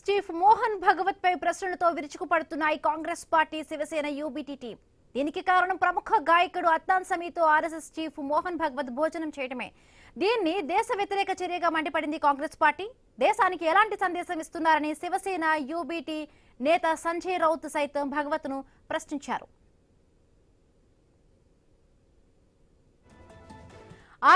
Chief Mohan Bhagwat పై ప్రశ్నలతో విరుచుకుపడుతున్నాయి Congress party Shivsena UBT team. దీనికి కారణం ప్రముఖ గాయకుడు అద్నాన్ సమీతో ఆర్ఎస్ఎస్ చీఫ్ మోహన్ భగవత్ భోజనం చేయడమే. దీన్ని దేశ వ్యతిరేక చర్యగా మండిపడింది కాంగ్రెస్ పార్టీ. దేశానికి ఎలాంటి సందేశం ఇస్తున్నారని శివసేన యూబీటీ నేత సంజయ్ రౌత్ సైతం భగవత్ను ప్రశ్నించారు.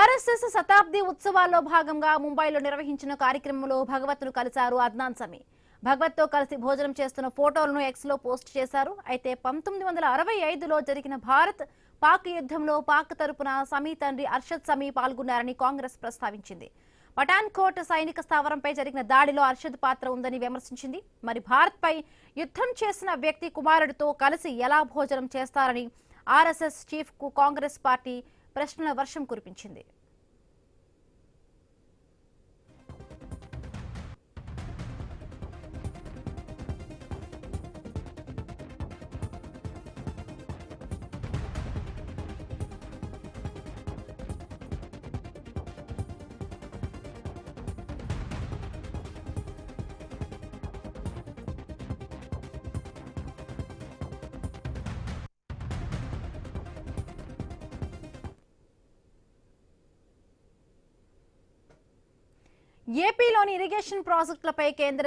ఆర్ఎస్ఎస్ శతాబ్ది ఉత్సవాల్లో భాగంగా ముంబైలో నిర్వహించిన కార్యక్రమంలో భగవత్ను కలిశారు అద్నాన్ సమీ. భగవత్తో కలిసి భోజనం చేస్తున్న ఫోటోలను ఎక్స్ లో పోస్ట్ చేశారు. అయితే 1965లో జరిగిన భారత్ పాక్ యుద్ధంలో పాక్ తరపున సమీ తండ్రి అర్షద్ సమీ పాల్గొన్నారని కాంగ్రెస్ ప్రస్తావించింది. పఠాన్కోట్ సైనిక స్థావరంపై జరిగిన దాడిలో అర్షద్ పాత్ర ఉందని విమర్శించింది. మరి భారత్ పై యుద్ధం చేసిన వ్యక్తి కుమారుడితో కలిసి ఎలా భోజనం చేస్తారని ఆర్ఎస్ఎస్ చీఫ్ కు కాంగ్రెస్ పార్టీ ప్రశ్నల వర్షం కురిపించింది. ఏపీలోని ఇరిగేషన్ ప్రాజెక్టులపై కేంద్ర